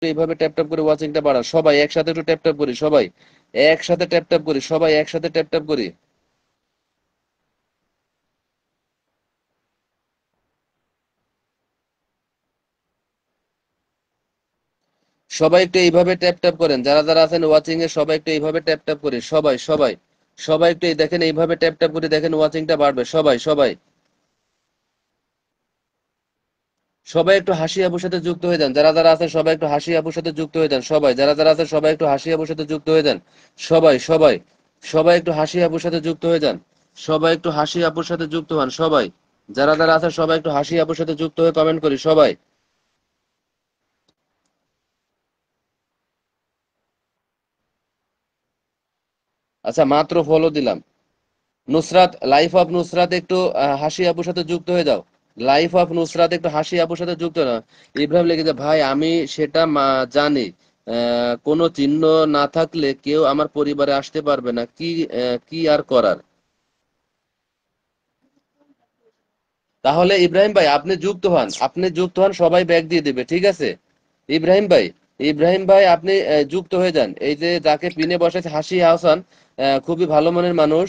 একটু এইভাবে tap tap করে ওয়াচিংটা বাড়ান, সবাই একসাথে একটু ট্যাপ ট্যাপ করি, সবাই একসাথে ট্যাপ ট্যাপ করি, সবাই একসাথে ট্যাপ ট্যাপ করি। সবাই একটু এইভাবে ট্যাপ ট্যাপ করেন, যারা যারা আছেন ওয়াচিং এ সবাই একটু এইভাবে ট্যাপ ট্যাপ করি, সবাই সবাই সবাই একটু এই দেখেন এইভাবে ট্যাপ ট্যাপ করে দেখেন ওয়াচিংটা বাড়বে, সবাই সবাই সবাই একটু হাসি আপুর সাথে যুক্ত হয়ে যান, যারা যারা আছেন সবাই একটু হাসি আপুর সাথে যুক্ত হয়ে যান, সবাই যারা যারা আছেন সবাই একটু হাসি আপুর সাথে যুক্ত হয়ে যান, সবাই সবাই সবাই একটু হাসি আপুর সাথে যুক্ত হয়ে যান, সবাই একটু হাসি আপুর সাথে যুক্ত হন, সবাই যারা যারা আছেন সবাই একটু হাসি আপুর সাথে যুক্ত হয়ে কমেন্ট করি, সবাই। আচ্ছা, মাত্র ফলো দিলাম। নুসরাত, লাইফ অফ নুসরাত একটু হাসি আপুর সাথে যুক্ত হয়ে যাও। লাইফ অফ নুসরাত একটু হাসি আপুর সাথে যুক্ত না। ইব্রাহিম লিখেছে, ভাই আমি সেটা জানি, কোনো চিহ্ন না থাকলে কেউ আমার পরিবারে আসতে পারবে না, কি কি আর করার। তাহলে ইব্রাহিম ভাই আপনি যুক্ত হন, আপনি যুক্ত হন, সবাই ব্যাগ দিয়ে দেবে, ঠিক আছে। ইব্রাহিম ভাই, ইব্রাহিম ভাই আপনি যুক্ত হয়ে যান, এই যে যাকে পিনে বসেছে হাসি আহসান, খুবই ভালো মনের মানুষ,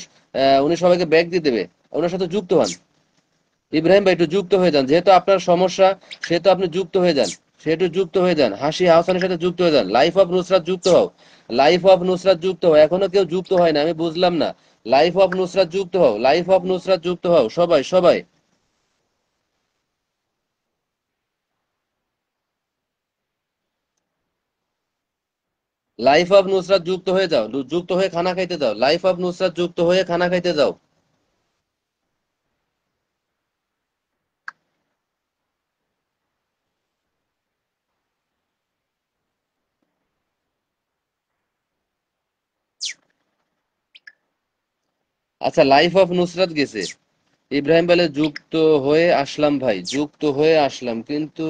উনি সবাইকে ব্যাগ দিয়ে দেবে, ওনার সাথে যুক্ত হন। ইব্রাহিম ভাই একটু যুক্ত হয়ে যান, যেহেতু আপনার সমস্যা, সেহেতু আপনি যুক্ত হয়ে যান, সেহেতু যুক্ত হয়ে যান, হাসি আহসানের সাথে যুক্ত হয়ে যান। লাইফ অফ নুসরাত যুক্ত হও, লাইফ অফ নুসরাত যুক্ত হও, এখনো কেউ যুক্ত হয় না, আমি বুঝলাম না। লাইফ অফ নুসরাত যুক্ত হও, লাইফ অফ নুসরাত যুক্ত হও, সবাই সবাই লাইফ অফ নুসরাত যুক্ত হয়ে যাও, যুক্ত হয়ে খানা খাইতে যাও, লাইফ অফ নুসরাত যুক্ত হয়ে খানা খাইতে যাও। আচ্ছা, লাইফ অফ নুসরাত গেছে। ইব্রাহিম বলে যুক্ত হয়ে আসলাম ভাই, যুক্ত হয়ে আসলাম, কিন্তু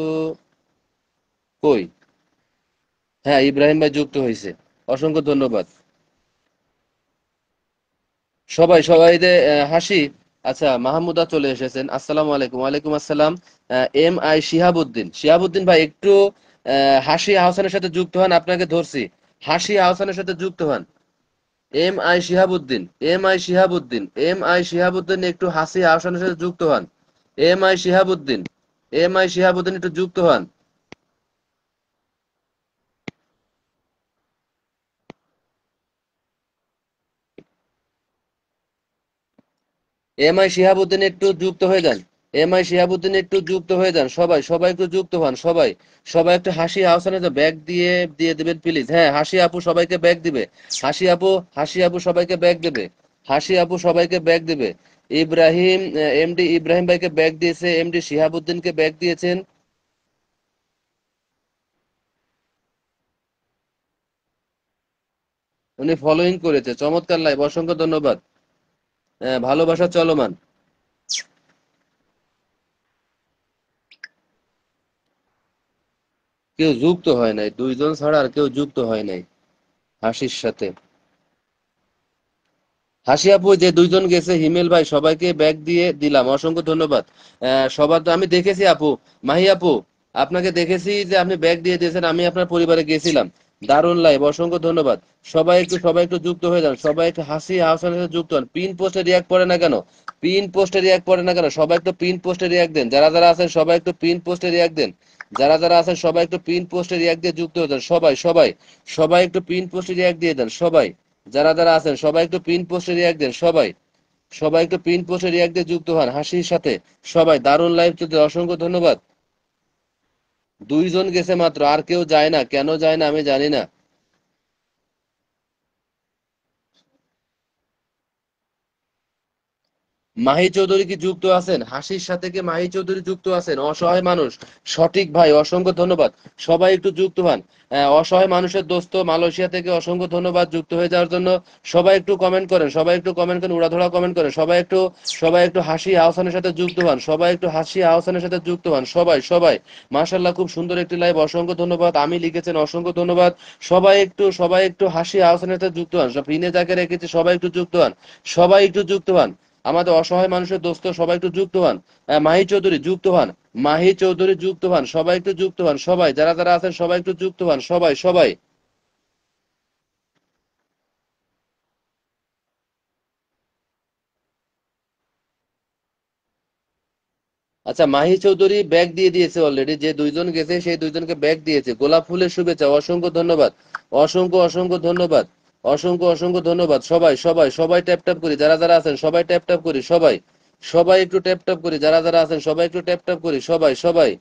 কই। হ্যাঁ, ইব্রাহিম ভাই যুক্ত হয়েছে, অসংখ্য ধন্যবাদ। সবাই সবাই যে হাসি। আচ্ছা, মাহমুদা চলে এসেছেন, আসসালামু আলাইকুম। ওয়ালাইকুম আসসালাম। এম আই শিহাবুদ্দিন, শিহাবুদ্দিন ভাই একটু হাসি আহসানের সাথে যুক্ত হন, আপনাকে ধরছি, হাসি আহসানের সাথে যুক্ত হন। M I Shihabuddin, M I Shihabuddin, M I Shihabuddin একটু হাসি আহসানের সাথে যুক্ত হন। M I Shihabuddin, M I Shihabuddin একটু যুক্ত হন। এম আই শিহাবুদ্দিন একটু যুক্ত হয়ে যান, এম আই শিহাবুদ্দিন একটু যুক্ত হয়ে যান, সবাই সবাই একটু যুক্ত হন, সবাই সবাই একটু হাসি আহসানে তো ব্যাগ দিয়ে দিয়ে দিবেন প্লিজ। হ্যাঁ, হাসি আপু সবাইকে ব্যাগ দিবে, হাসি আপু, হাসি আপু সবাইকে ব্যাগ দেবে, হাসি আপু সবাইকে ব্যাগ দেবে। ইব্রাহিম, এমডি ইব্রাহিম ভাইকে ব্যাগ দিয়েছে, এমডি শিহাবুদ্দিনকে ব্যাগ দিয়েছেন। উনি ফলোইং করেছে, চমৎকার লাইভ, অসংখ্য ধন্যবাদ। ভালোবাসা চলমান। কেউ যুক্ত হয় নাই, দুইজন ছাড়া আর কেউ যুক্ত হয় নাই হাসির সাথে। হাসি আপু যে দুইজন গেছে, হিমেল ভাই সবাইকে ব্যাগ দিয়ে দিলাম, অসংখ্য ধন্যবাদ। সবার তো আমি দেখেছি আপু, মাহি আপু আপনাকে দেখেছি যে আপনি ব্যাগ দিয়ে দিয়েছেন, আমি আপনার পরিবারে গেছিলাম, দারুণ লাইভ, অসংখ্য ধন্যবাদ। সবাই একটু যুক্ত হয়ে যান, সবাই একটু হাসি আহসানের সাথে যুক্ত হন। পিন পোস্টে রিয়াক্ট করে না কেন, পিন পোস্টে রিয়াক্ট করে না কেন, সবাই একটু পিন পোস্টে রিয়াক্ট দেন, যারা যারা আছেন সবাই একটু পিন পোস্টে রিয়াক্ট দেন, যারা যারা আছেন সবাই একটু পিন পোস্টে রিয়াক্ট দিয়ে যুক্ত হয়ে যান, সবাই সবাই সবাই একটু পিন পোস্টে রিয়াক্ট দিয়ে দেন, সবাই যারা যারা আছেন সবাই একটু পিন পোস্টে রিয়াক্ট দেন, সবাই সবাই একটু পিন পোস্টে রিয়াক্ট দিয়ে যুক্ত হন হাসির সাথে। সবাই দারুণ লাইভ চলছে, অসংখ্য ধন্যবাদ। দুইজন গেছে মাত্র, আর কেউ যায় না, কেন যায় না আমি জানি না। মাহি চৌধুরী কি যুক্ত আছেন, হাসির সাথে কি মাহি চৌধুরী যুক্ত আছেন, অসহায় মানুষ। সঠিক ভাই, অসংখ্য ধন্যবাদ। সবাই একটু যুক্ত হন। অসহায় মানুষের দোস্ত মালয়েশিয়া থেকে, অসংখ্য ধন্যবাদ যুক্ত হয়ে যাওয়ার জন্য। সবাই একটু কমেন্ট করেন, সবাই একটু কমেন্ট করেন, উড়াধুরা কমেন্ট করেন, সবাই একটু হাসি আহসানের সাথে যুক্ত হন, সবাই একটু হাসি আহসানের সাথে যুক্ত হন, সবাই সবাই মাশাআল্লাহ, খুব সুন্দর একটি লাইভ, অসংখ্য ধন্যবাদ। আমি লিখেছেন, অসংখ্য ধন্যবাদ। সবাই একটু হাসি আহসানের সাথে যুক্ত হন, সব ফিনে যাকে রেখেছে সবাই একটু যুক্ত হন, সবাই একটু যুক্ত হন। আমাদের অসহায় মানুষের দোস্ত সবাই একটু যুক্ত হন। মাহি চৌধুরী যুক্ত হন, মাহি চৌধুরী যুক্ত হন, সবাই একটু যুক্ত হন, সবাই যারা যারা আছেন সবাই একটু যুক্ত হন, সবাই সবাই। আচ্ছা, মাহি চৌধুরী ব্যাগ দিয়ে দিয়েছে অলরেডি, যে দুইজন গেছে সেই দুইজনকে ব্যাগ দিয়েছে। গোলাপ ফুলের শুভেচ্ছা, অসংখ্য ধন্যবাদ, অসংখ্য অসংখ্য ধন্যবাদ, অসংখ্য অসংখ্য ধন্যবাদ। সবাই সবাই সবাই ট্যাপ ট্যাপ করি, যারা যারা আছেন সবাই ট্যাপ ট্যাপ করি, সবাই সবাই একটু ট্যাপ ট্যাপ করি, যারা যারা আছেন সবাই একটু ট্যাপ ট্যাপ করি, সবাই সবাই।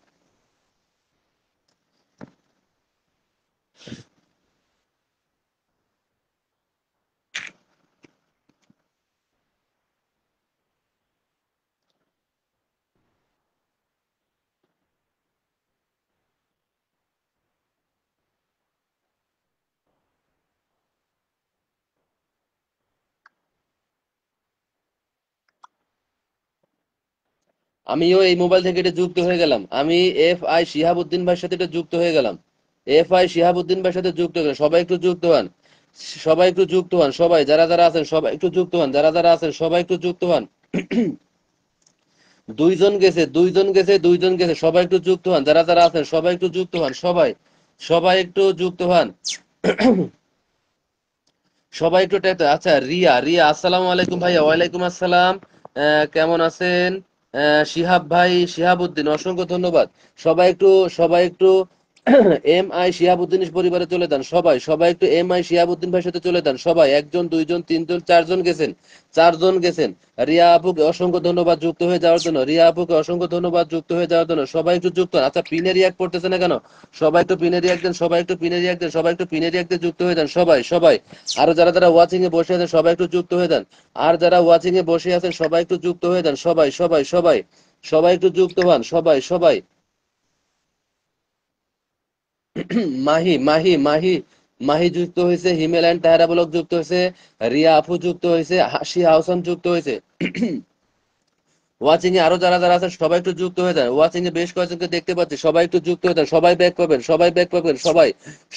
আমিও এই মোবাইল থেকে এটা যুক্ত হয়ে গেলাম, আমি FI শিহাবুদ্দিন ভাইয়ের সাথে এটা যুক্ত হয়ে গেলাম, FI শিহাবুদ্দিন ভাইয়ের সাথে যুক্ত হয়ে গেলাম। সবাই একটু যুক্ত হন, সবাই একটু যুক্ত হন, সবাই যারা যারা আছেন সবাই একটু যুক্ত হন, যারা যারা আছেন সবাই একটু যুক্ত হন। দুইজন গেছে, দুইজন গেছে, দুইজন গেছে, সবাই একটু যুক্ত হন, যারা যারা আছেন সবাই একটু যুক্ত হন, সবাই সবাই একটু যুক্ত হন। সবাই একটু আচ্ছা, রিয়া রিয়া আসসালামু আলাইকুম ভাইয়া। ওয়ালাইকুম আসসালাম। কেমন আছেন? শিহাব ভাই, শিহাবুদ্দিন অসংখ্য ধন্যবাদ। সবাই একটু, সবাই একটু MI শিহাবুদ্দিন পরিবারে চলে যান, সবাই সবাই একটু MI শিহাবুদ্দিন ভাইয়ের সাথে চলে যান, সবাই একজন দুইজন তিনজন চারজন গেছেন, চারজন গেছেন। রিয়া আপুকে অসংখ্য ধন্যবাদ যুক্ত হয়ে যাওয়ার জন্য, রিয়া আপুকে অসংখ্য ধন্যবাদ যুক্ত হয়ে যাওয়ার জন্য। সবাই একটু যুক্ত হন। আচ্ছা, পিনে রিয়াক্ট করতেছে না কেন? সবাই একটু পিনে রিয়াক্ট দেন, সবাই একটু পিনে রিয়াক্ট দেন, সবাই একটু পিনে রিয়াক্ট দিয়ে যুক্ত হয়ে যান, সবাই সবাই। আরো যারা যারা ওয়াচিং এ বসে আছেন সবাই একটু যুক্ত হয়ে যান, আর যারা ওয়াচিং এ বসে আছেন সবাই একটু যুক্ত হয়ে যান, সবাই সবাই সবাই সবাই একটু যুক্ত হন, সবাই সবাই। মাহি মাহি মাহি মাহি যুক্ত হয়েছে, হিমেল অ্যান্ড তাহেরা ব্লক যুক্ত হয়েছে, রিয়া আপু যুক্ত হয়েছে, হাসি হাউসান যুক্ত হয়েছে। ওয়াচিং এ আরো যারা যারা আছেন সবাই একটু যুক্ত হয়ে যান, ওয়াচিং এ বেশ কয়েকজনকে দেখতে পাচ্ছি, সবাই একটু যুক্ত হয়ে যান, সবাই ব্যাক পাবেন, সবাই ব্যাক পাবেন, সবাই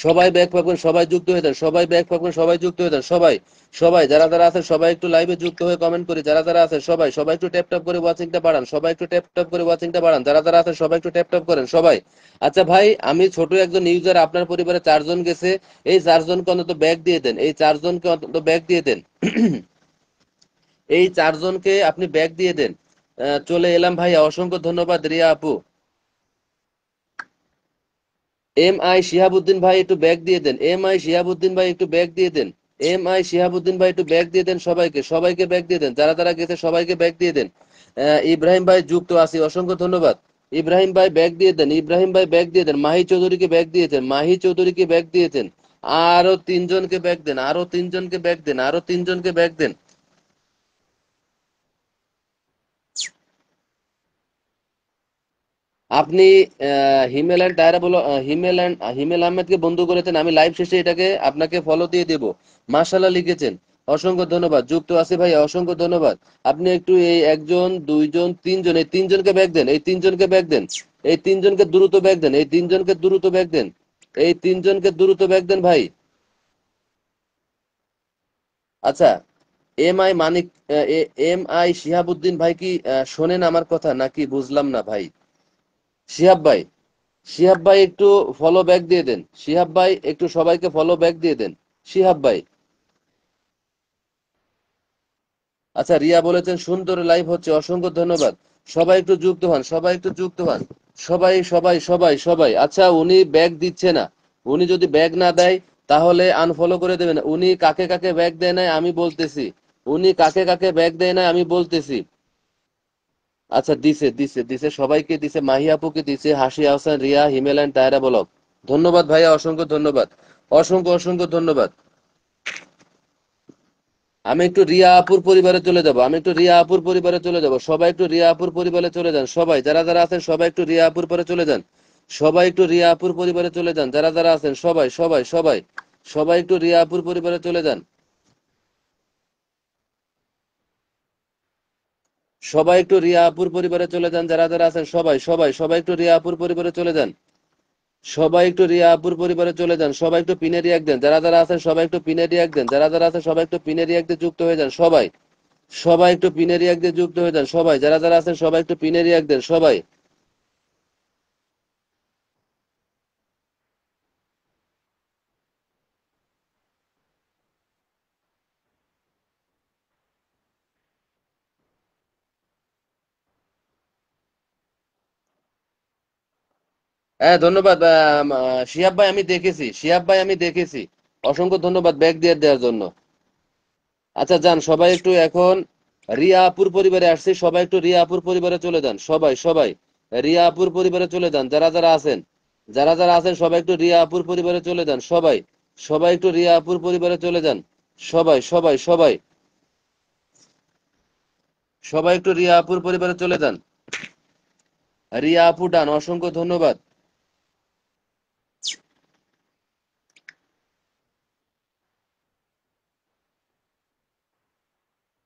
সবাই ব্যাক পাবেন, সবাই যুক্ত হয়ে যান, সবাই ব্যাক পাবেন, সবাই যুক্ত হয়ে যান, সবাই সবাই যারা যারা আছেন সবাই একটু লাইভে যুক্ত হয়ে কমেন্ট করি, যারা যারা আছেন সবাই সবাই একটু ট্যাপ ট্যাপ করে ওয়াচিংটা বাড়ান, সবাই একটু ট্যাপ ট্যাপ করে ওয়াচিংটা বাড়ান, যারা যারা আছেন সবাই একটু ট্যাপ ট্যাপ করেন, সবাই। আচ্ছা ভাই, আমি ছোট একজন ইউজার, আপনার পরিবারে চারজন গেছে, এই চারজনকে অন্তত ব্যাগ দিয়ে দেন, এই চারজনকে অন্তত ব্যাগ দিয়ে দেন। এই চারজনকে আপনি ব্যাগ দিয়ে দেন। চলে এলাম ভাইয়া, অসংখ্য ধন্যবাদ রিয়া আপু। MI শিহাবুদ্দিন ভাই একটু ব্যাগ দিয়ে দেন, MI শিহাবুদ্দিন ভাই একটু ব্যাগ দিয়ে দেন, MI শিহাবুদ্দিন ভাই একটু ব্যাগ দিয়ে দেন, সবাইকে সবাইকে ব্যাগ দিয়ে দেন, যারা যারা গেছে সবাইকে ব্যাগ দিয়ে দেন। ইব্রাহিম ভাই যুক্ত আছি, অসংখ্য ধন্যবাদ। ইব্রাহিম ভাই ব্যাগ দিয়ে দেন, ইব্রাহিম ভাই ব্যাগ দিয়ে দেন, মাহি চৌধুরীকে ব্যাগ দিয়েছেন, মাহি চৌধুরীকে ব্যাগ দিয়েছেন। আরো তিনজনকে ব্যাগ দেন, আরো তিনজনকে ব্যাগ দেন, আরো তিনজনকে ব্যাগ দেন। আপনি হিমেল অ্যান্ড টায়ারা বলো, হিমেল আহমেদকে বন্ধু করেছেন, আমি লাইভ শেষে এটাকে আপনাকে ফলো দিয়ে দেব। মাশাআল্লাহ লিখেছেন, অসংখ্য ধন্যবাদ। যুক্ত আছে ভাই, অসংখ্য ধন্যবাদ। আপনি একটু এই একজন দুইজন তিনজন, এই তিনজনকে ব্যাগ দেন, এই তিনজনকে ব্যাগ দেন, এই তিনজনকে দ্রুত ব্যাগ দেন, এই তিনজনকে দ্রুত ব্যাগ দেন, এই তিনজনকে দ্রুত ব্যাগ দেন ভাই। আচ্ছা, MI মানিক, MI শিহাবুদ্দিন ভাই কি শোনেন আমার কথা নাকি? বুঝলাম না ভাই। শিহাব ভাই, শিহাব ভাই একটু ফলো ব্যাক দিয়ে দেন, শিহাব ভাই একটু সবাইকে ফলো ব্যাক দিয়ে দেন, শিহাব ভাই। আচ্ছা, রিয়া বলেছেন সুন্দর লাইভ হচ্ছে, অসংখ্য ধন্যবাদ। সবাই একটু যুক্ত হন, সবাই একটু যুক্ত হন, সবাই সবাই সবাই সবাই। আচ্ছা, উনি ব্যাগ দিচ্ছে না, উনি যদি ব্যাগ না দেয় তাহলে আনফলো করে দেবেন। উনি কাকে কাকে ব্যাগ দেয় নাই আমি বলতেছি, উনি কাকে কাকে ব্যাগ দেয় নাই আমি বলতেছি। আচ্ছা, দিছে দিছে দিছে, সবাইকে দিছে, মাহি আপুকে দিছে, হাসি আহসান, রিয়া, হিমেল অ্যান্ড তায়রা বলক। ধন্যবাদ ভাইয়া, অসংখ্য ধন্যবাদ, অসংখ্য অসংখ্য ধন্যবাদ। আমি একটু রিয়া আপুর পরিবারে চলে যাব, আমি একটু রিয়া আপুর পরিবারে চলে যাব, সবাই একটু রিয়া আপুর পরিবারে চলে যান, সবাই যারা যারা আছেন সবাই একটু রিয়া আপুর পরে চলে যান, সবাই একটু রিয়া আপুর পরিবারে চলে যান, যারা যারা আছেন সবাই সবাই সবাই সবাই একটু রিয়া আপুর পরিবারে চলে যান, সবাই একটু রিয়া আপুর পরিবারে চলে যান, যারা যারা আছেন সবাই সবাই সবাই একটু রিয়া আপুর পরিবারে চলে যান, সবাই একটু রিয়া আপুর পরিবারে চলে যান, সবাই একটু পিনে রিয়াক দেন, যারা যারা আছেন সবাই একটু পিনে রিয়াক দেন, যারা যারা আছেন সবাই একটু পিনে রিয়াক দিয়ে যুক্ত হয়ে যান, সবাই সবাই একটু পিনের রিয়াক্ট দিয়ে যুক্ত হয়ে যান, সবাই যারা যারা আছেন সবাই একটু পিনের রিয়াক্ট দেন সবাই। হ্যাঁ ধন্যবাদ শিহাব ভাই, আমি দেখেছি, শিহাব ভাই আমি দেখেছি। অসংখ্য ধন্যবাদ ব্যাগ দিয়ে দেওয়ার জন্য। আচ্ছা যান সবাই একটু এখন রিয়া আপুর পরিবারে আসছি, সবাই একটু রিয়া আপুর পরিবারে চলে যান, সবাই সবাই রিয়া আপুর পরিবারে চলে যান, যারা যারা আছেন, যারা যারা আছেন সবাই একটু রিয়া আপুর পরিবারে চলে যান, সবাই সবাই একটু রিয়া আপুর পরিবারে চলে যান, সবাই সবাই সবাই সবাই একটু রিয়া আপুর পরিবারে চলে যান। রিয়া আপু ডান, অসংখ্য ধন্যবাদ।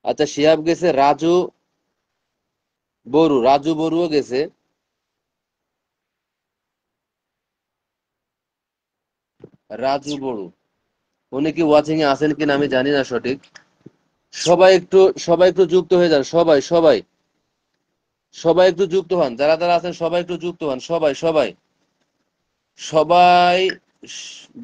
আচ্ছা শিহাব গেছে, রাজু বড়ু, রাজু বড়ুও গেছে। রাজু বড়ু উনি কি ওয়াচিং এ আছেন কিনা আমি জানি না সঠিক। সবাই একটু, সবাই একটু যুক্ত হয়ে যান, সবাই সবাই সবাই একটু যুক্ত হন, যারা যারা আছেন সবাই একটু যুক্ত হন, সবাই সবাই সবাই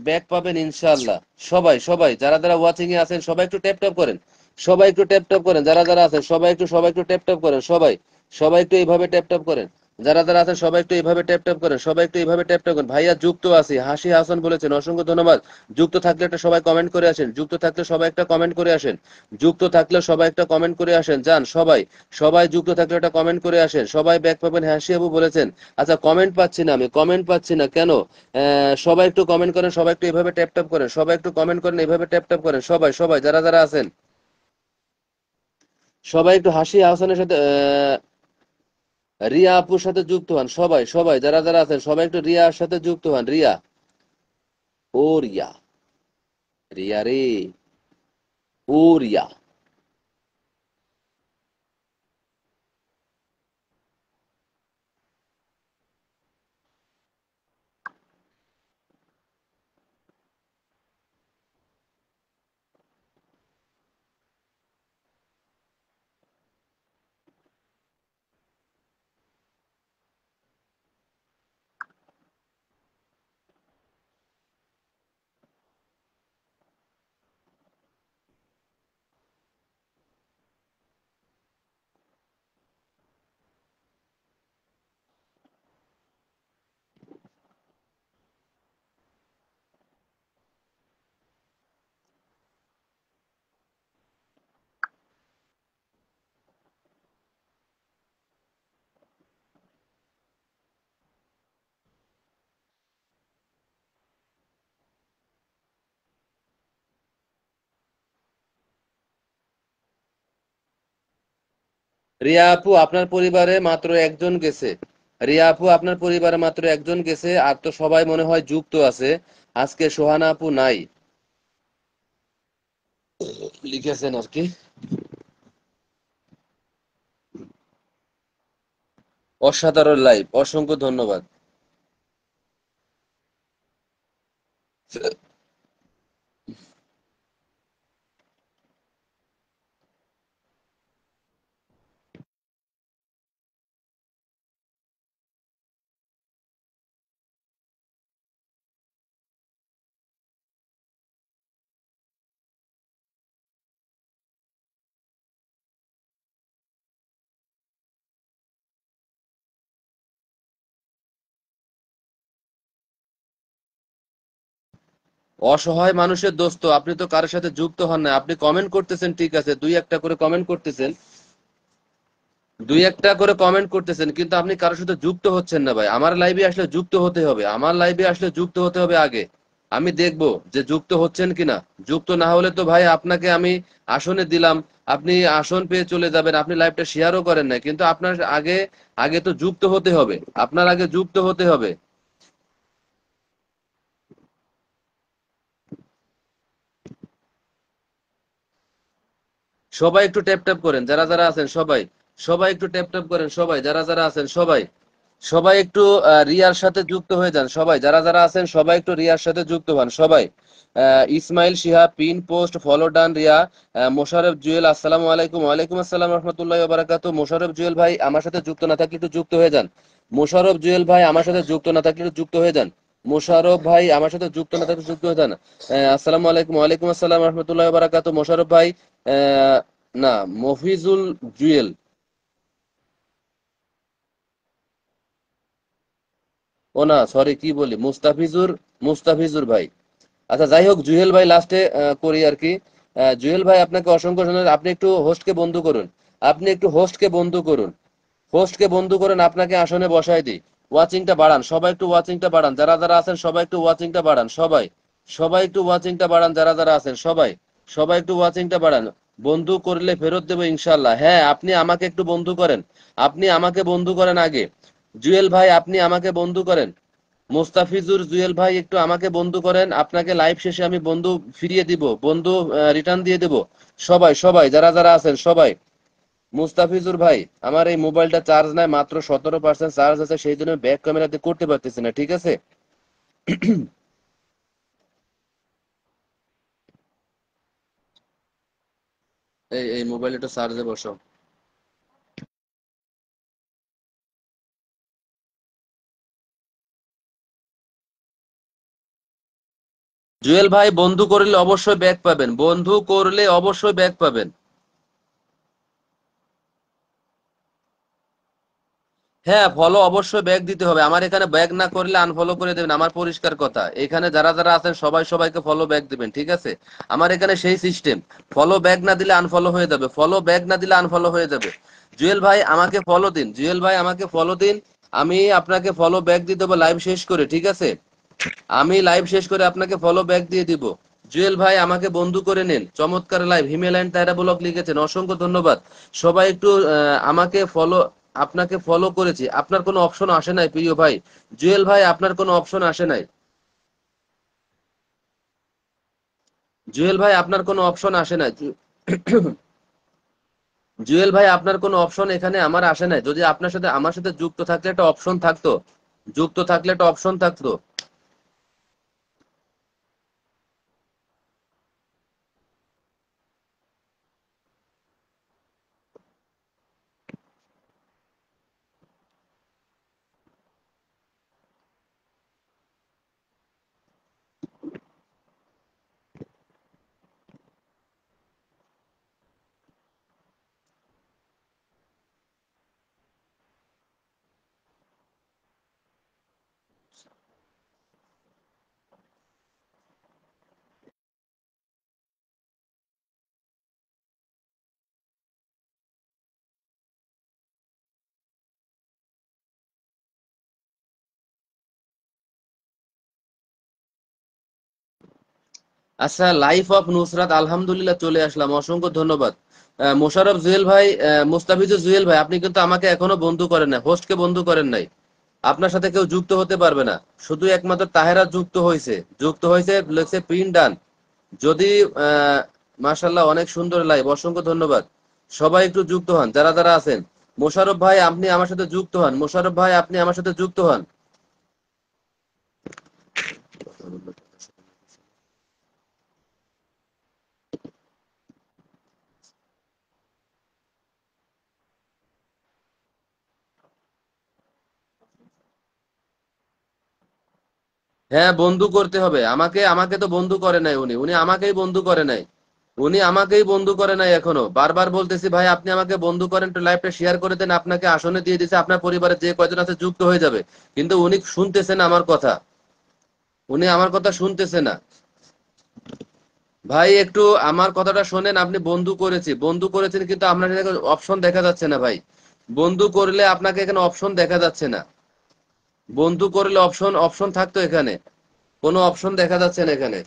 ব্যাক পাবেন ইনশাআল্লাহ। সবাই সবাই যারা যারা ওয়াচিং এ আছেন সবাই একটু ট্যাপ ট্যাপ করেন, সবাই একটু ট্যাপ ট্যাপ করেন, যারা যারা আছেন সবাই একটু ট্যাপ ট্যাপ করেন, সবাই সবাই একটু এইভাবে ট্যাপ ট্যাপ করেন, যারা যারা আছেন সবাই একটু এইভাবে ট্যাপ ট্যাপ করেন, সবাই একটু এইভাবে ট্যাপ ট্যাপ করেন। ভাইয়া যুক্ত আছি, হাসি হাসান বলেছেন, অসংখ্য ধন্যবাদ। যুক্ত থাকলে একটা সবাই কমেন্ট করে আসেন, যুক্ত থাকলে সবাই একটা কমেন্ট করে আসেন, যুক্ত থাকলে সবাই একটা কমেন্ট করে আসেন, যান সবাই সবাই যুক্ত থাকলে একটা কমেন্ট করে আসেন, সবাই ব্যাক পাবেন, হাসি আবু বলেছেন। আচ্ছা কমেন্ট পাচ্ছি না, আমি কমেন্ট পাচ্ছি না কেন? সবাই একটু কমেন্ট করেন, সবাই একটু এভাবে ট্যাপ ট্যাপ করেন, সবাই একটু কমেন্ট করেন, এভাবে ট্যাপ ট্যাপ করেন, সবাই সবাই যারা যারা আছেন সবাই একটু হাসি আহসানের সাথে রিয়া আপুর সাথে যুক্ত হন, সবাই সবাই যারা যারা আছেন সবাই একটু রিয়ার সাথে যুক্ত হন। রিয়া, ও রিয়া, রিয়া রে, ও রিয়া। রিয়া আপু আপনার পরিবারে মাত্র একজন গেছে, রিয়া আপু আপনার পরিবারে মাত্র একজন গেছে, আর তো সবাই মনে হয় যুক্ত আছে। আজকে সোহানা আপু নাই, লিখেছেন আর কি। অসাধারণ লাইভ, অসংখ্য ধন্যবাদ। অসহায় মানুষের দোস্ত, আপনি তো কারোর সাথে যুক্ত হন না, আপনি কমেন্ট করতেছেন ঠিক আছে, দুই একটা করে কমেন্ট করতেছেন, দুই একটা করে কমেন্ট করতেছেন, কিন্তু আপনি কারোর সাথে যুক্ত হচ্ছেন না ভাই। আমার লাইভে আসলে যুক্ত হতে হবে, আমার লাইভে আসলে যুক্ত হতে হবে আগে, আমি দেখবো যে যুক্ত হচ্ছেন কিনা। যুক্ত না হলে তো ভাই আপনাকে আমি আসনে দিলাম, আপনি আসন পেয়ে চলে যাবেন, আপনি লাইভটা শেয়ারও করেন না, কিন্তু আপনার আগে আগে তো যুক্ত হতে হবে, আপনার আগে যুক্ত হতে হবে। সবাই একটু ট্যাপ ট্যাপ করেন, যারা যারা আছেন সবাই, সবাই একটু ট্যাপ ট্যাপ করেন, সবাই যারা যারা আছেন সবাই সবাই একটু রিয়ার সাথে যুক্ত হয়ে যান, সবাই যারা যারা আছেন সবাই একটু রিয়ার সাথে যুক্ত হন সবাই। Ismail Shihab pin post follow ডান রিয়া। মোশাররফ জুয়েল আসসালামু আলাইকুম। ওয়ালাইকুম আসসালাম রহমতুল্লাহি ওয়া বারাকাতুহু। মোশাররফ জুয়েল ভাই আমার সাথে যুক্ত না থাকলে একটু যুক্ত হয়ে যান। মোশাররফ জুয়েল ভাই আমার সাথে যুক্ত না থাকলে একটু যুক্ত হয়ে যান। মোশাররফ ভাই আমার সাথে যুক্ত না থাকলে যুক্ত হয়ে যান। আসসালামু আলাইকুম। ওয়ালাইকুম আসসালাম রহমতুল্লাহি ওয়া বারাকাতুহু। মোশাররফ ভাই না, মফিজুল জুয়েল, ও না সরি কি বলি, মুস্তাফিজুর, মুস্তাফিজুর ভাই। আচ্ছা যাই হোক, জুহেল ভাই লাস্টে করি আর কি। জুহেল ভাই আপনাকে অসংখ্য ধন্যবাদ। আপনি একটু হোস্টকে বন্ধু করুন, আপনি একটু হোস্টকে বন্ধু করুন, হোস্টকে বন্ধু করেন, আপনাকে আসনে বসাই দিই। ওয়াচিংটা বাড়ান সবাই, একটু ওয়াচিংটা বাড়ান যারা যারা আছেন সবাই, একটু ওয়াচিংটা বাড়ান সবাই, সবাই একটু ওয়াচিংটা বাড়ান যারা যারা আছেন সবাই, সবাই একটু ওয়াচিংটা বাড়ান। বন্ধু করলে ফেরত দেবো ইনশাল্লাহ। হ্যাঁ আপনি আমাকে একটু বন্ধু করেন, আপনি আমাকে বন্ধু করেন আগে। জুয়েল ভাই আপনি আমাকে বন্ধু করেন, মোস্তাফিজুর জুয়েল ভাই একটু আমাকে বন্ধু করেন, আপনাকে লাইভ শেষে আমি বন্ধু ফিরিয়ে দিব, বন্ধু রিটার্ন দিয়ে দেব। সবাই সবাই যারা যারা আছেন সবাই। মুস্তাফিজুর ভাই আমার এই মোবাইলটা চার্জ নাই, মাত্র 17% চার্জ আছে, সেই জন্য ব্যাক ক্যামেরা দিয়ে করতে পারতেছি না, ঠিক আছে? এই মোবাইল একটু চার্জে বসো। জুয়েল ভাই বন্ধু করলে অবশ্যই ব্যাক পাবেন, বন্ধু করলে অবশ্যই ব্যাক পাবেন। হ্যাঁ ফলো অবশ্যই ব্যাক দিতে হবে, আমার এখানে ব্যাক না করলে আনফলো করে দেবেন, আমার পরিষ্কার কথা। এখানে যারা যারা আছেন সবাই সবাইকে ফলো ব্যাক দিবেন, ঠিক আছে? আমার এখানে সেই সিস্টেম, ফলো ব্যাক না দিলে আনফলো হয়ে যাবে, ফলো ব্যাক না দিলে আনফলো হয়ে যাবে। জুয়েল ভাই আমাকে ফলো দিন, জুয়েল ভাই আমাকে ফলো দিন, আমি আপনাকে ফলো ব্যাক দিয়ে দেবো লাইভ শেষ করে, ঠিক আছে? আমি লাইভ শেষ করে আপনাকে ফলো ব্যাক দিয়ে দিব। জুয়েল ভাই আমাকে বন্ধু করে নিন, চমৎকার লাইভ, হিমেল অ্যান্ড তাইরা ব্লগ লিখেছেন, অসংখ্য ধন্যবাদ। সবাই একটু আমাকে ফলো, আপনাকে ফলো করেছি, আপনার কোনো অপশন আসে নাই প্রিয় ভাই। জুয়েল ভাই আপনার কোনো অপশন আসে নাই, জুয়েল ভাই আপনার কোনো অপশন আসে নাই। জুয়েল ভাই আপনার কোনো অপশন এখানে আমার আসে নাই, যদি আপনার সাথে আমার সাথে যুক্ত থাকলে একটা অপশন থাকতো, যুক্ত থাকলে একটা অপশন থাকতো। আচ্ছা লাইফ অফ নুসরাত, আলহামদুলিল্লাহ চলে আসলাম, অসংখ্য ধন্যবাদ। মোশাররফ জুয়েল ভাই, মুস্তাফিজুর জুয়েল ভাই আপনি কিন্তু আমাকে এখনো বন্ধু করেন নাই, হোস্টকে বন্ধু করেন নাই, আপনার সাথে কেউ যুক্ত হতে পারবে না। শুধু একমাত্র তাহেরা যুক্ত হয়েছে, যুক্ত হয়েছে লেখছে পিন ডান। যদি আহ মাশাল্লাহ অনেক সুন্দর লাইভ, অসংখ্য ধন্যবাদ। সবাই একটু যুক্ত হন যারা যারা আছেন। মোশাররফ ভাই আপনি আমার সাথে যুক্ত হন, মোশাররফ ভাই আপনি আমার সাথে যুক্ত হন। হ্যাঁ বন্ধু করতে হবে আমাকে, আমাকে তো বন্ধু করে নাই উনি, উনি আমাকেই বন্ধু করে নাই, উনি আমাকেই বন্ধু করে নাই এখনো। বারবার বলতেছি ভাই আপনি আমাকে বন্ধু করেন, একটু লাইভটা শেয়ার করে দেন, আপনাকে আসনে দিয়ে দিছে, আপনার পরিবারের যে কয়জন আছে যুক্ত হয়ে যাবে। কিন্তু উনি শুনতেছেন আমার কথা, উনি আমার কথা শুনতেছে না। ভাই একটু আমার কথাটা শোনেন, আপনি বন্ধু করেছি, বন্ধু করেছেন কিন্তু আপনার অপশন দেখা যাচ্ছে না ভাই। বন্ধু করলে আপনাকে এখানে অপশন দেখা যাচ্ছে না, বন্ধু করলে অপশন অপশন থাকতো এখানে, কোনো অপশন দেখা যাচ্ছে না এখানে।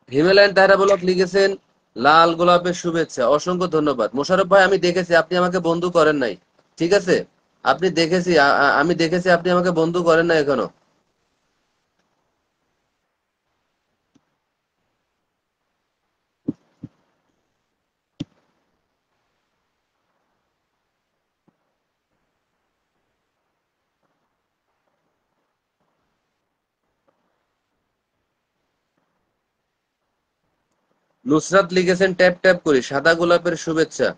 হিমালয়ান তারা ব্লক লিখেছেন লাল গোলাপের শুভেচ্ছা, অসংখ্য ধন্যবাদ। মোশাররফ ভাই আমি দেখেছি আপনি আমাকে বন্ধু করেন নাই, ঠিক আছে? আপনি দেখেছি আমি দেখেছি আপনি আমাকে বন্ধু করেন না এখনো। নুসরাত লিখেছেন ট্যাপ ট্যাপ করি, সাদা গোলাপের শুভেচ্ছা।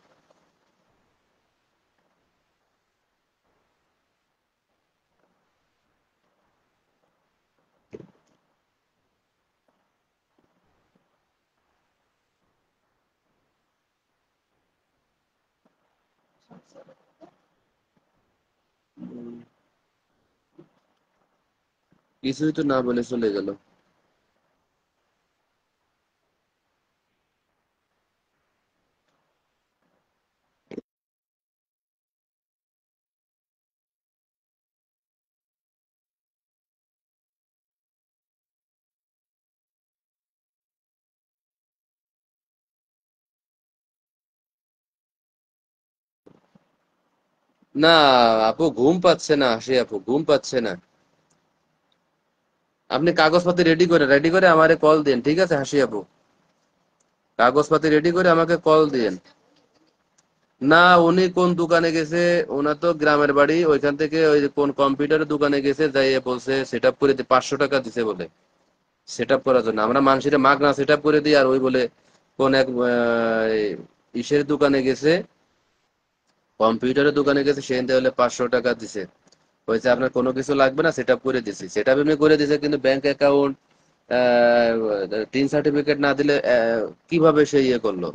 কিছুই তো না বলে চলে গেল। না আপু, ঘুম পাচ্ছে না, হাসি আপু ঘুম পাচ্ছে না। আপনি কাগজপত্র রেডি করে আমারে কল দিন, ঠিক আছে হাসি আপু? কাগজপাতি রেডি করে আমাকে কল দিন। না, উনি কোন দোকানে গেছে? ওনার তো গ্রামের বাড়ি, ওইখান থেকে ওই যে কোন কম্পিউটারের দোকানে গেছে, যাই বলছে সেট আপ করে 500 টাকা দিছে বলে সেট আপ করার জন্য। আমরা মানুষের মাগনা সেট আপ করে দিই, আর ওই বলে কোন এক ইসের দোকানে গেছে, কম্পিউটারের দোকানে গেছে, সেখান থেকে হলে 500 টাকা দিছে। হয়েছে আপনার কোনো কিছু লাগবে না, সেট আপ করে দিছি। সেট আপ এমনি করে দিছে, কিন্তু ব্যাংক অ্যাকাউন্ট, টিন সার্টিফিকেট না দিলে কিভাবে সে ইয়ে করলো?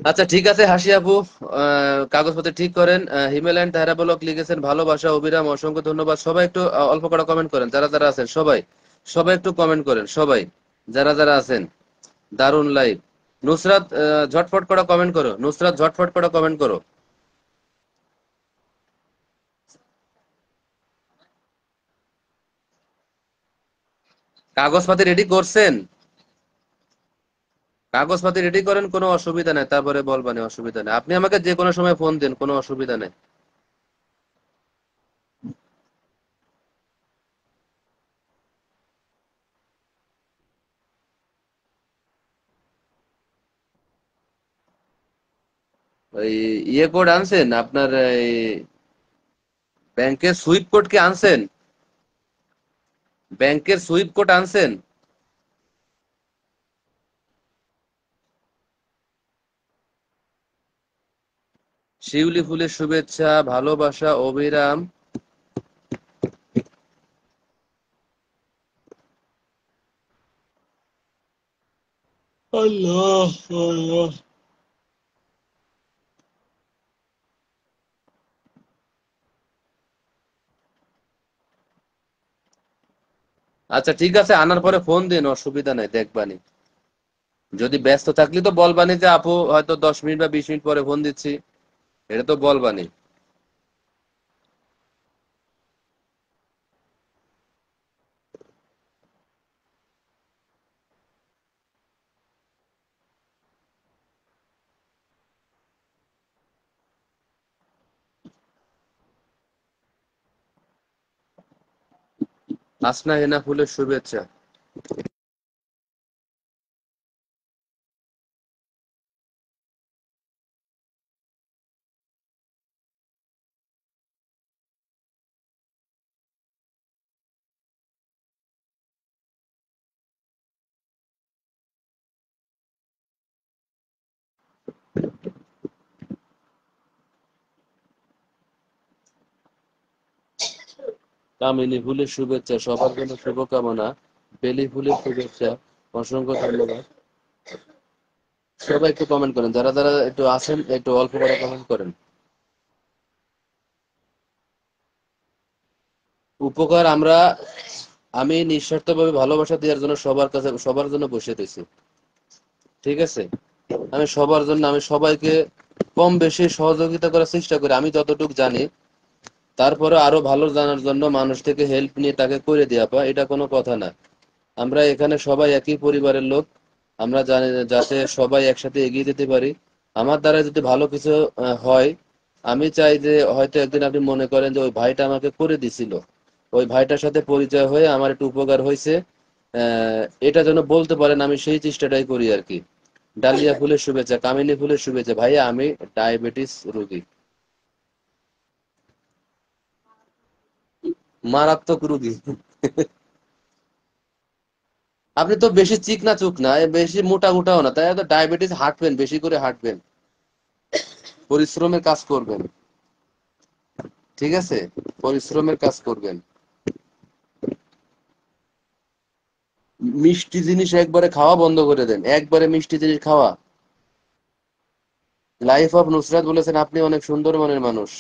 আচ্ছা ঠিক আছে হাসি আপু, কাগজপত্র ঠিক করেন। হিমালয়ান তাহেরা ব্লক লিখেছেন ভালোবাসা অবিরাম, অসংখ্য ধন্যবাদ। সবাই একটু অল্প করে কমেন্ট করেন, যারা যারা আছেন সবাই, সবাই একটু কমেন্ট করেন সবাই, যারা যারা আছেন। দারুন লাইভ। নুসরাত ঝটফট করে কমেন্ট করো, নুসরাত ঝটফট করে কমেন্ট করো। কাগজপাতি রেডি করছেন? কাগজপাতি রেডি করেন, কোনো অসুবিধা নেই, তারপরে বলবানি, অসুবিধা নেই। আপনি আমাকে যে কোনো সময় ফোন দিন, কোনো অসুবিধা নেই। ওই ইয়ে কোড আনছেন আপনার, এই ব্যাংকের সুইপ কোড কি আনছেন? ব্যাংকের সুইপ কোড আনছেন? শিউলি ফুলের শুভেচ্ছা, ভালোবাসা অবিরাম। আল্লাহ আল্লাহ। আচ্ছা ঠিক আছে, আনার পরে ফোন দিন, অসুবিধা নাই, দেখবানি। যদি ব্যস্ত থাকলি তো বলবানি যে আপু হয়তো 10 মিনিট বা 20 মিনিট পরে ফোন দিচ্ছি, এটা তো বলবানি। আসনা হেনা ফুলের শুভেচ্ছা। কামিনী ফুলের শুভেচ্ছা, সবার জন্য শুভকামনা। বেলি ফুলের শুভেচ্ছা, অসংখ্য ধন্যবাদ। সবাই একটু কমেন্ট করেন, যারা যারা একটু আছেন একটু অল্প করে কমেন্ট করেন। উপকার আমরা, আমি নিঃস্বার্থভাবে ভালোবাসা দেওয়ার জন্য সবার কাছে, সবার জন্য বসে রয়েছি, ঠিক আছে? আমি সবার জন্য, আমি সবাইকে কম বেশি সহযোগিতা করার চেষ্টা করি, আমি যতটুকু জানি। তারপরে আরো ভালো জানার জন্য মানুষ থেকে হেল্প নিয়ে তাকে করে দেওয়া, পা এটা কোনো কথা না। আমরা এখানে সবাই একই পরিবারের লোক, আমরা জানি যাতে সবাই একসাথে এগিয়ে যেতে পারি। আমার দ্বারা যদি ভালো কিছু হয়, আমি চাই যে হয়তো একদিন আপনি মনে করেন যে ওই ভাইটা আমাকে করে দিছিল, ওই ভাইটার সাথে পরিচয় হয়ে আমার একটু উপকার হয়েছে। এটা যেন বলতে পারেন আমি সেই চেষ্টাটাই করি আর কি। ডালিয়া ফুলের শুভেচ্ছা, কামিনী ফুলের শুভেচ্ছা। ভাইয়া আমি ডায়াবেটিস রোগী, মারাত্মক রোগী। আপনি তো বেশি চিকনা চুক না, বেশি মোটা মোটাও না, তাই তো ডায়াবেটিস। হাঁটবেন, বেশি করে হাঁটবেন, পরিশ্রমের কাজ করবেন। ঠিক আছে, পরিশ্রমের কাজ করবেন। মিষ্টি জিনিস একবারে খাওয়া বন্ধ করে দেন, একবারে মিষ্টি জিনিস খাওয়া। লাইফ অফ নুসরাত বলেছেন আপনি অনেক সুন্দর মনের মানুষ।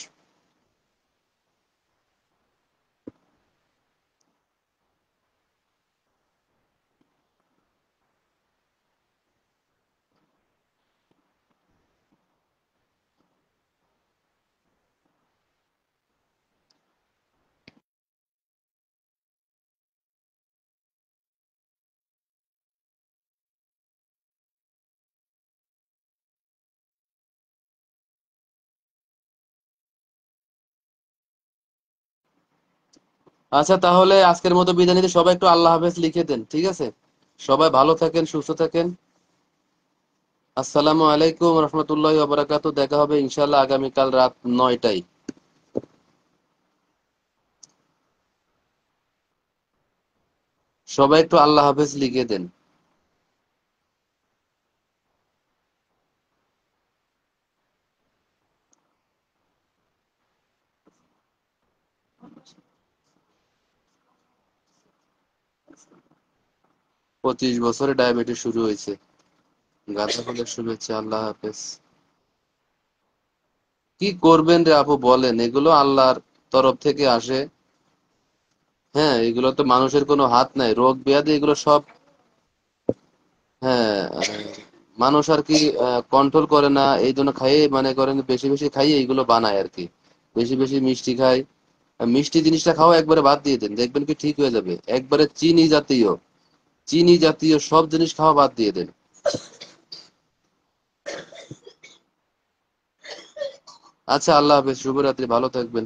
আচ্ছা, তাহলে আজকের মতো বিদায় নিতে সবাই একটু আল্লাহ হাফেজ লিখে দেন, ঠিক আছে? সবাই ভালো থাকেন, সুস্থ থাকেন। আসসালামু আলাইকুম রহমতুল্লাহি ওয়া বারাকাতুহু। দেখা হবে ইনশাআল্লাহ আগামীকাল রাত 9টায়। সবাই একটু আল্লাহ হাফেজ লিখে দেন। 25 বছরে ডায়াবেটিস শুরু হয়েছে। গাঁদা ফুলের শুভেচ্ছা, আল্লাহ হাফেজ। কি করবেন রে আপু বলেন, এগুলো আল্লাহর তরফ থেকে আসে। হ্যাঁ, এগুলো তো মানুষের কোনো হাত নাই, রোগ ব্যাধি এগুলো সব। হ্যাঁ, মানুষ আর কি কন্ট্রোল করে না, এই জন্য খাইয়ে মানে করেন বেশি বেশি খাইয়ে এইগুলো বানায় আর কি। বেশি বেশি মিষ্টি খায়। মিষ্টি জিনিসটা খাওয়া একবারে বাদ দিয়ে দেন, দেখবেন কি ঠিক হয়ে যাবে। একবারে চিনি জাতীয়, চিনি জাতীয় সব জিনিস খাওয়া বাদ দিয়ে দেন। আচ্ছা, আল্লাহ হাফেজ, শুভরাত্রি, ভালো থাকবেন।